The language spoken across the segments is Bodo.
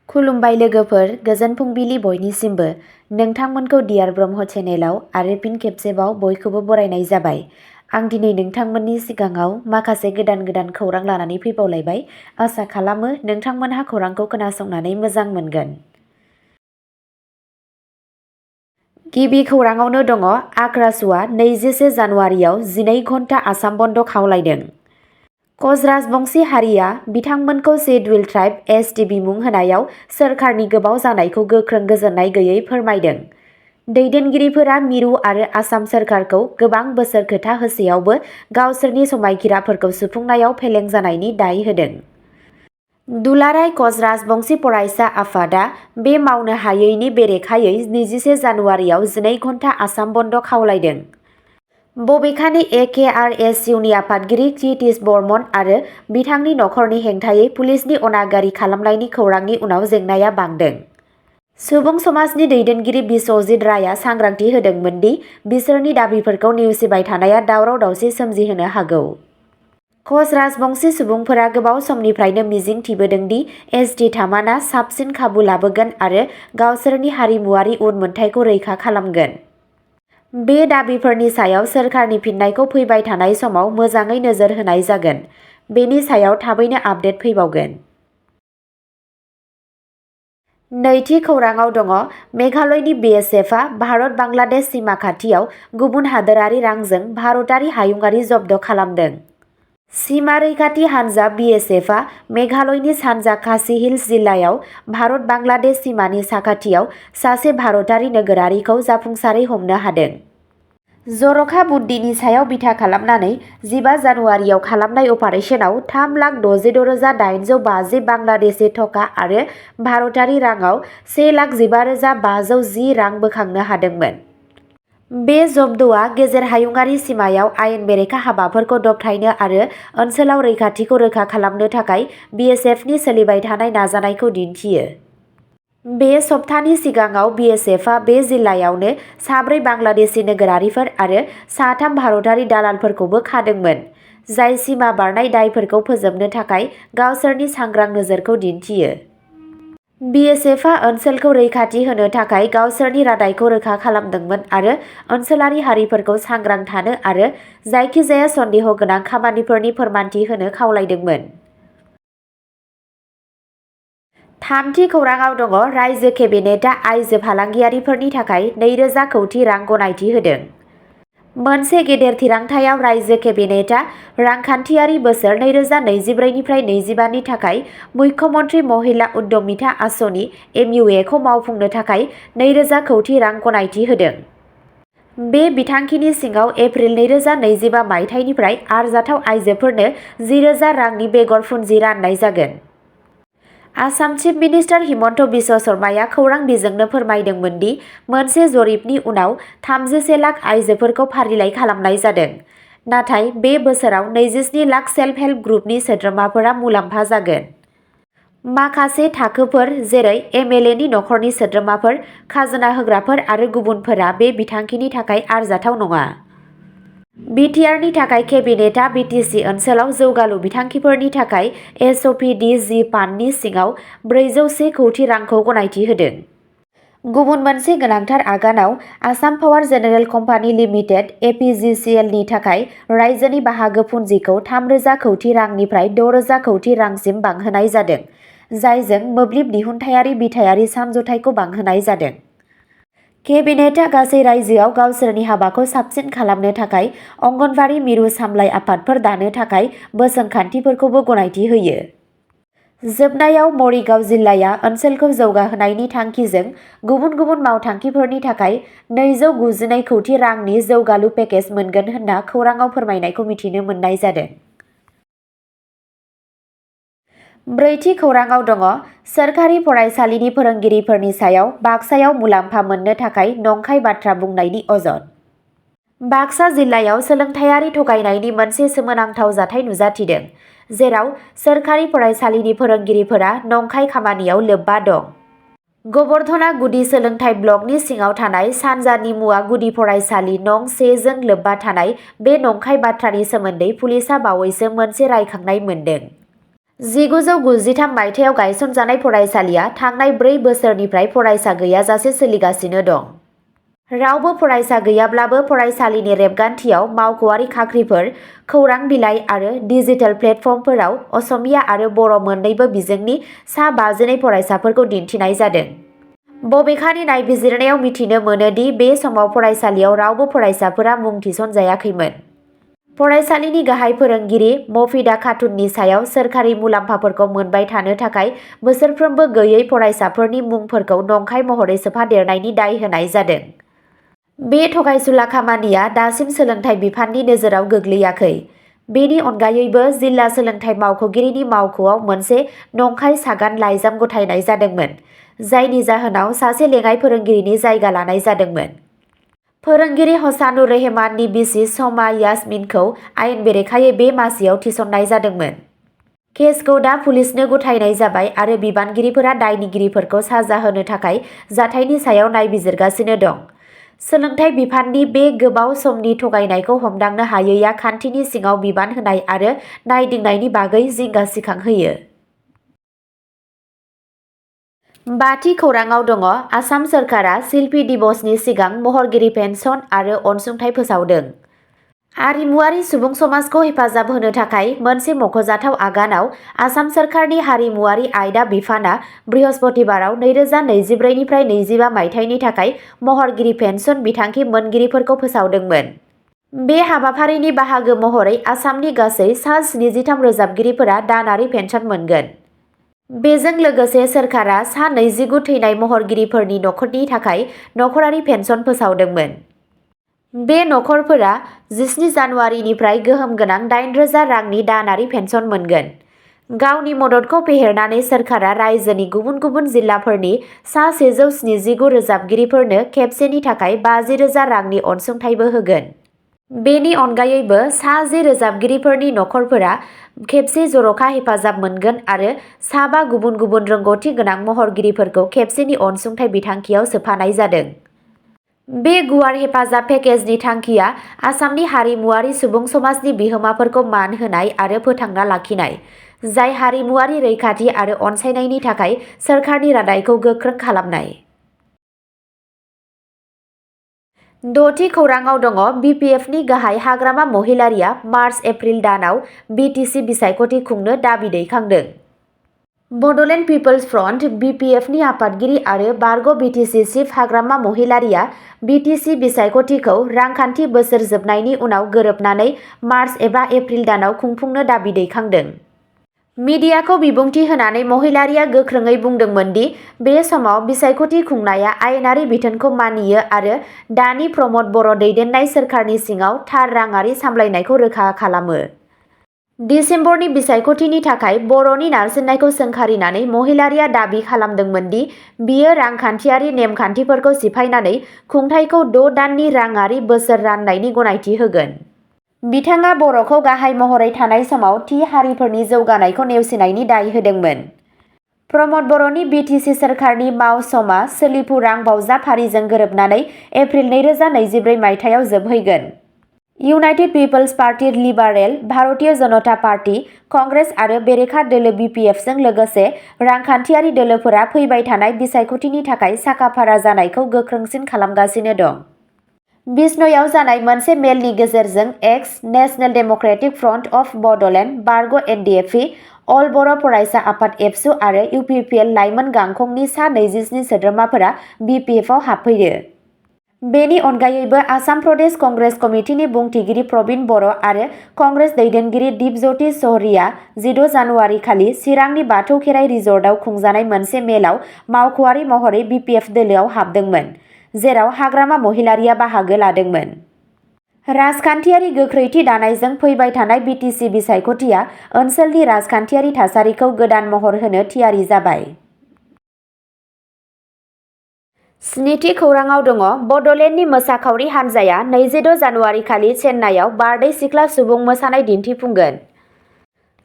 खुलुमबाय लोगोफोर, गोजोन फुंबिलि बयनिसिमबो। नोंथांमोनखौ डियार ब्रह्म चेनेलाव आरो फिन खेबसेबाव बयखौबो बरायनाय जाबाय। आं दिनै नोंथांमोननि सिगाङाव माखासे गोदान खौरां लानानै फैबावलायबाय। आसा खालामो नोंथांमोनहा खौरांखौ खोनासंनानै मोजां मोनगोन। गिबि खौराङावनो दङ आग्रासुआ 21 जानुवारियाव 12 घन्टा आसाम बन्द खावलायदों। कच राजबंशी हारिया बिथांमोनखौ शेड्युल ट्राइब एसटि बिमुं होनायाव सोरखारनि गोबाव जानायखौ गोख्रों गोजोननाय गैयै फोरमायदों। दैदेनगिरिफोरा मिरु आरो आसाम सोरखारखौ गोबां बोसोर खोथा होसेयावबो गावसोरनि समायखिराफोरखौ सुफुंनायाव फेलें जानायनि दाय होदों। दुलाराय कच राजबंशी फरायसा आफादआ बे मावनो हायैनि बेरेखायै 21 जानुवारियाव 12 घन्टा आसाम बन्द खावलायदों। बबेखानि एकेआरएसइउनि आफादगिरि क्षितिज बर्मन आरो बिथांनि नखरनि हेंथायै पुलिसनि अनागारि खालामनायनि खौरांनि उनाव जेंनाया बांदों। सुबुं समाजनि दैदेनगिरि बिस्वजित रायआ सांग्रांथि होदोंमोन दि बिसोरनि दाबिफोरखौ नेवसिबाय थानाया दावराव-दावसि सोमजिहोनो हागौ। कच राजबंशी सुबुंफोरा गोबाव समनिफ्रायनो मिजिं थिबोदों दि एसटि थामाना साबसिन खाबु लाबोगोन आरो गावसोरनि हारिमुआरि उनमोनथाइखौ रैखा खालामगोन। बे दाबिफोरनि सायाव सोरखारनि फिननायखौ फैबाय थानाय समाव मोजाङै नोजोर होनाय जागोन। बेनि सायाव थाबैनो आपडेट फैबावगोन। नैथि खौराङाव दङ मेघालयनि बिएसएफआ भारत-बांलादेश सीमा खाथियाव गुबुन हादोरारि रांजों भारतारि हायुंआरि जब्द खालामदों। सीमा रैखाथि हानजा बिएसएफआ मेघालयनि सानजा खासि हिल्स जिल्लायाव भारत-बांलादेश सीमानि साखाथियाव सासे भारतारि नोगोरारिखौ जाफुंसारै हमनो हादों। जर'खा बुद्दिनि सायाव बिथा खालामनानै 15 जानुवारियाव खालामनाय अपारेशनाव 3,66,850 बांलादेशी टका आरो भारतारि राङाव 1,15,510 रां बोखांनो हादोंमोन। बे जब्दआ गेजेर हायुंआरि सीमायाव आयेन बेरेखा हाबाफोरखौ दबथायनो आरो ओनसोलाव रैखाथिखौ रोखा खालामनो थाखाय बिएसएफनि सोलिबाय थानाय नाजानायखौ दिन्थियो। बे सप्तानि सिगाङाव बिएसएफआ बे जिल्लायावनो 4 बांलादेशी नोगोरारिफोर आरो 3 भारतारि दालालफोरखौबो खादोंमोन, जाय सीमा बारनाय दायफोरखौ फोजोबनो थाखाय गावसोरनि सांग्रां नोजोरखौ दिन्थियो। बिएसएफआ ओनसोलखौ रैखाथि होनो थाखाय गावसोरनि रादायखौ रोखा खालामदोंमोन आरो ओनसोलारि हारिफोरखौ सांग्रां थानो आरो जायखिजाया सन्देह गोनां खामानिफोरनि फोरमानथि होनो खावलायदोंमोन। थामथि खौराङाव दङ रायजो केबिनेटआ आइजो फालांगियारिफोरनि थाखाय 2,000 कौटि रां गनायथि होदों। मोनसे गेदेर थिरांथायाव रायजो केबिनेटआ रांखान्थियारि बोसोर 2024 निफ्राय 25 नि थाखाय मुख्यमन्त्री महिला उद्यमिता आसनि (MUA) खौ मावफुंनो थाखाय 2,000 कौटि रां गनायथि होदों। बे बिथांखिनि सिङाव एप्रिल 2025 मायथाइनिफ्राय आरजाथाव आइजोफोरनो 10,000 रांनि बेगर पुन्जि राननाय जागोन। आसाम चिफ मिनिस्टार हिमन्त बिश्व शर्माया खौरां बिजोंनो फोरमायदोंमोन दि मोनसे जरिपनि उनाव 31 लाख आइजोफोरखौ फारिलाइ खालामनाय जादों, नाथाय बे बोसोराव 27 लाख सेल्फ हेल्प ग्रुपनि सोद्रोमाफोरा मुलाम्फा जागोन। माखासे थाखोफोर जेरै एमएलएनि नखरनि सोद्रोमाफोर, खाजोना होग्राफोर आरो गुबुनफोरा बे बिथांखिनि थाखाय आरजाथाव नङा। बिटिआरनि थाखाय केबिनेटआ बिटिसि ओनसोलाव जौगालु बिथांखिफोरनि थाखाय एसअपिडि-जि फान्डनि सिङाव 401 कौटि रांखौ गनायथि होदों। गुबुन मोनसे गोनांथार आगानाव Assam power general company limited (एपिजिसिएल) नि थाखाय रायजोनि बाहागो पुन्जिखौ 3,000 कौटि रांनिफ्राय 6,000 कौटि रांसिम बांहोनाय जादों, जायजों मोब्लिब दिहुनथायारि बिथायारि सानज'थाइखौ बांहोनाय जादों। केबिनेटआ गासै रायजोआव गावसोरनि हाबाखौ साबसिन खालामनो थाखाय अंगनबाड़ी मिरु सामलाय आफादफोर दानो थाखाय बोसोनखान्थिफोरखौबो गनायथि होयो। जोबनायाव मरिगाव जिल्लाया ओनसोलखौ जौगाहोनायनि थांखिजों गुबुन गुबुन मावथांखिफोरनि थाखाय 292 कौटि रांनि जौगालु पेकेज मोनगोन होनना खौरांआव फोरमायनायखौ मिथिनो मोननाय जादों। ब्रैथि खौराङाव दङ सोरखारि फरायसालिनि फोरोंगिरिफोरनि सायाव बाक्सायाव मुलाम्फा मोननो थाखाय नंखाय बाथ्रा बुंनायनि अजद। बाक्सा जिल्लायाव सोलोंथायारि थगायनायनि मोनसे सोमोनांथाव जाथाय नुजाथिदों, जेराव सोरखारि फरायसालिनि फोरोंगिरिफोरा नंखाय खामानियाव लोब्बा दं। गबर्धना गुदि सोलोंथाइ ब्लकनि सिङाव थानाय सानजा निमुवा गुदि फरायसालि नं 1 जों लोब्बा थानाय बे नंखाय बाथ्रानि सोमोन्दै पुलिसआ बावैसो मोनसे रायखांनाय मोनदों। 1993 मायथाइयाव गायसनजानाय फरायसालिया थांनाय 4 बोसोरनिफ्राय फरायसा गैयाजासे सोलिगासिनो दं। रावबो फरायसा गैयाब्लाबो फरायसालिनि रेबगान्थियाव मावख'आरि खाख्रिफोर, खौरां बिलाइ आरो डिजिटेल प्लेटफर्मफोराव असमिया आरो बर' मोन्नैबो बिजोंनि सा 52 फरायसाफोरखौ दिन्थिनाय जादों। बबेखानि नायबिजिरनायाव मिथिनो मोनो दि बे समाव फरायसालियाव रावबो फरायसाफोरा मुं थिसनजायाखैमोन। फरायसालिनि गाहाय फोरोंगिरि मफिदा खातुननि सायाव सोरखारि मुलाम्फाफोरखौ मोनबाय थानो थाखाय बोसोरफ्रोमबो गैयै फरायसाफोरनि मुंफोरखौ नंखाय महरै सोफादेरनायनि दाय होनाय जादों। बे थगायसुला खामानिया दासिम सोलोंथाइ बिफाननि नोजोराव गोग्लैयाखै। बेनि अनगायैबो जिल्ला सोलोंथाइ मावख'गिरिनि मावख'आव मोनसे नंखाय सागान लाइजाम गथायनाय जादोंमोन, जायनि जाहोनाव सासे लेङाइ फोरोंगिरिनि जायगा लानाय जादोंमोन। फोरोंगिरि हसानुर रहमाननि बिसि समा यास्मिनखौ आयेन बेरेखायै बे मासियाव थिसननाय जादोंमोन। केसखौ दा पुलिसनो गथायनाय जाबाय आरो बिबानगिरिफोरा दायनिगिरिफोरखौ साजा होनो थाखाय जाथायनि सायाव नायबिजिरगासिनो दं। सोलोंथाइ बिफाननि बे गोबाव समनि थगायनायखौ हमदांनो हायैया खान्थिनि सिङाव बिबान होनाय आरो नायदिंनायनि बागै जिंगा सिखांहोयो। 5थि खौराङाव दङ आसाम सोरखारा शिल्पी दिवसनि सिगां महरगिरि पेन्सन आरो अनसुंथाइ फोसावदों। आरिमुआरि सुबुं समाजखौ हेफाजाब होनो थाखाय मोनसे मख'जाथाव आगानाव आसाम सोरखारनि हारिमुआरि आयदा बिफाना बृहस्पतिबाराव 2024 निफ्राय 25 मायथाइनि थाखाय महरगिरि पेन्सन बिथांखि मोनगिरिफोरखौ फोसावदोंमोन। बे हाबाफारिनि बाहागो महरै आसामनि गासै सा 73 रोजाबगिरिफोरा दानारि पेन्सन मोनगोन। बेजों लोगोसे सोरखारा सा 29 थैनाय महरगिरिफोरनि नखरनि थाखाय नखरारि पेन्सन फोसावदोंमोन। बे नखरफोरा 17 जानुवारिनिफ्राय गोहोम गोनां 8,000 रांनि दानारि पेन्सन मोनगोन। गावनि मददखौ फेहेरनानै सोरखारा रायजोनि गुबुन गुबुन जिल्लाफोरनि सा 179 रोजाबगिरिफोरनो खेबसेनि थाखाय 50,000 रांनि अनसुंथाइबो होगोन। बेनि अनगायैबो सा 10 रोजाबगिरिफोरनि नखरफोरा खेबसे जर'खा हेफाजाब मोनगोन आरो सा 5 गुबुन गुबुन रोंग'थि गोनां महरगिरिफोरखौ खेबसेनि अनसुंथाइ बिथांखियाव सोफानाय जादों। बे गुवार हेफाजाब पेकेजनि थांखिया आसामनि हारिमुआरि सुबुं समाजनि बिहोमाफोरखौ मान होनाय आरो फोथांना लाखिनाय, जाय हारिमुआरि रैखाथि आरो अनसायनायनि थाखाय सोरखारनि रादायखौ गोख्रों खालामनाय। 6थि खौराङाव दङ BPFनि गाहाय हाग्रामा महिलारीआ मार्च-एप्रिल दानाव BTC बिसायख'थि खुंनो दाबि दैखांदों। बड'लेण्ड पिपल्स फ्रन्ट BPFनि आफादगिरि आरो बारग' BTC चिफ हाग्रामा महिलारीआ BTC बिसायख'थिखौ रांखान्थि बोसोर जोबनायनि उनाव गोरोबनानै मार्च एबा एप्रिल दानाव खुंफुंनो दाबि दैखांदों। मिडियाखौ बिबुंथि होनानै महिलारीआ गोख्रोङै बुंदोंमोन दि बे समाव बिसायख'थि खुंनाया आयेनारि बिथोनखौ मानियो आरो दानि प्रमद बर' दैदेननाय सोरखारनि सिङाव थार राङारि सामलायनायखौ रोखा खालामो। दिसेम्बरनि बिसायख'थिनि थाखाय बर'नि नारसिननायखौ सोंखारिनानै महिलारीआ दाबि खालामदोंमोन दि बियो रांखान्थियारि नेमखान्थिफोरखौ सिफायनानै खुंथायखौ 6 दाननि राङारि बोसोर राननायनि गनायथि होगोन। बिथाङा बर'खौ गाहाय महरै थानाय समाव थि हारिफोरनि जौगानायखौ नेवसिनायनि दाय होदोंमोन। प्रमद बर'नि BTC सोरखारनि मावसमा सोलिफु रां बावजा फारिजों गोरोबनानै एप्रिल 2024 मायथाइयाव जोबहैगोन। United people's party liberal, Bharatiya Janata party, Congress आरो बेरेखा दोलो BPFजों लोगोसे रांखान्थियारि दोलोफोरा फैबाय थानाय बिसायख'थिनि थाखाय साखाफारा जानायखौ गोख्रोंसिन खालामगासिनो दं। बिजन'आव जानाय मोनसे मेलनि गेजेरजों ex, national democratic front of Bodoland, बारग' NDFP, अल बर' फरायसा आफाद एबसु आरो UPPL लाइमोन गांखंनि सा 27 सोद्रोमाफोरा BPFआव हाबफैयो। बेनि अनगायैबो आसाम प्रदेश कंग्रेस कमिटिनि बुंथिगिरि प्रबिन बर' आरो कंग्रेस दैदेनगिरि दिपज्यति चौधरीआ 16 जानुवारि खालि चिरांनि बाथौ खेराइ रिजर्टआव खुंजानाय मोनसे मेलाव मावख'आरि महरै BPF दोलोआव हाबदोंमोन, जेराव हाग्रामा महिलारीआ बाहागो लादोंमोन। राजखान्थियारि गोख्रैथि दानायजों फैबाय थानाय BTC बिसायख'थिया ओनसोलनि राजखान्थियारि थासारिखौ गोदान महर होनो थियारि जाबाय। 7थि खौराङाव दङ बड'लेण्डनि मोसाखावरि हान्जाया 26 जानुवारि खालि चेन्नाईआव बारदै सिख्ला सुबुं मोसानाय दिन्थिफुंगोन।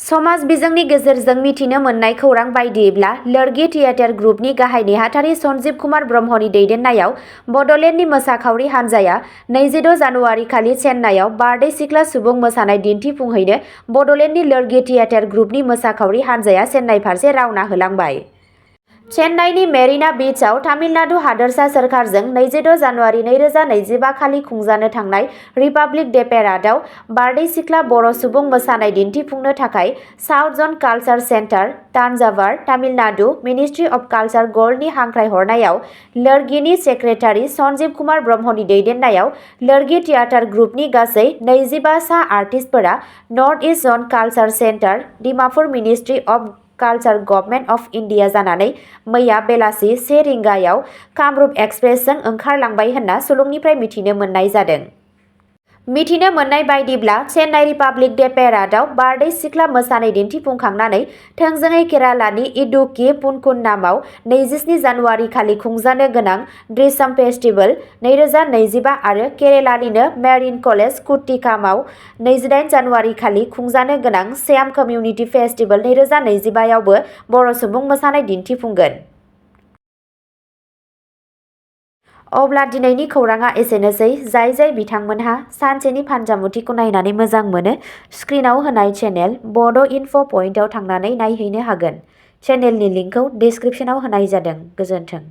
समाज बिजोंनि गेजेरजों मिथिनो मोननाय खौरां बायदियैब्ला लोरगि थियेटार ग्रुपनि गाहाय नेहाथारि सन्जीब कुमार ब्रह्मनि दैदेननायाव बड'लेण्डनि मोसाखावरि हान्जाया 26 जानुवारि खालि चेन्नाइआव बारदै सिख्ला सुबुं मोसानाय दिन्थिफुंहैनो बड'लेण्डनि लोरगि थियेटार ग्रुपनि मोसाखावरि हान्जाया चेन्नाइ फारसे रावना होलांबाय। चेन्नाइनि मेरिना बीचआव तामिलनाडु हादोरसा सोरखारजों 26 जानुवारि 2025 खालि खुंजानो थांनाय रिपाब्लिक डे पेराडआव बारदै सिख्ला बर' सुबुं मोसानाय दिन्थिफुंनो थाखाय south zone culture centre, Thanjavur, Tamil Nadu ministry of culture गल्डनि हांख्रायहरनायाव लोरगिनि सेक्रेटारि सन्जीब कुमार ब्रह्मनि दैदेननायाव लोरगि थियेटार ग्रुपनि गासै 25 सा आर्टिस्टफोरा north east zone culture centre, Dimapur ministry of culture government of India जानानै मैया बेलासि 1 रिंगायाव कामरुप एक्सप्रेसजों ओंखारलांबाय होनना सुलुंनिफ्राय मिथिनो मोननाय जादों। मिथिनो मोननाय बायदिब्ला चेन्नाइ रिपाब्लिक डे पेराडआव बारदै सिख्ला मोसानाय दिन्थिफुंखांनानै थोंजोङै केरालानि इडुक्की पुनकुन्नामाव 27 जानुवारि खालि खुंजानो गोनां ड्रिसम फेस्टिवल 2025 आरो केरेलानिनो मेरिन कलेज कुट्टिकामाव 28 जानुवारि खालि खुंजानो गोनां श्याम कमिउनिटि फेस्टिवल 2025 आवबो बर' सुबुं मोसानाय दिन्थिफुंगोन। अब्ला दिनैनि खौराङा एसेनोसै। जाय बिथांमोनहा सानसेनि फानजामुथिखौ नायनानै मोजां मोनो, स्क्रिनाव होनाय चेनेल बड' इनफ' पइन्टआव थांनानै नायहैनो हागोन। चेनेलनि लिंकखौ डिस्क्रिप्शनाव होनाय जादों। गोजोन्थों।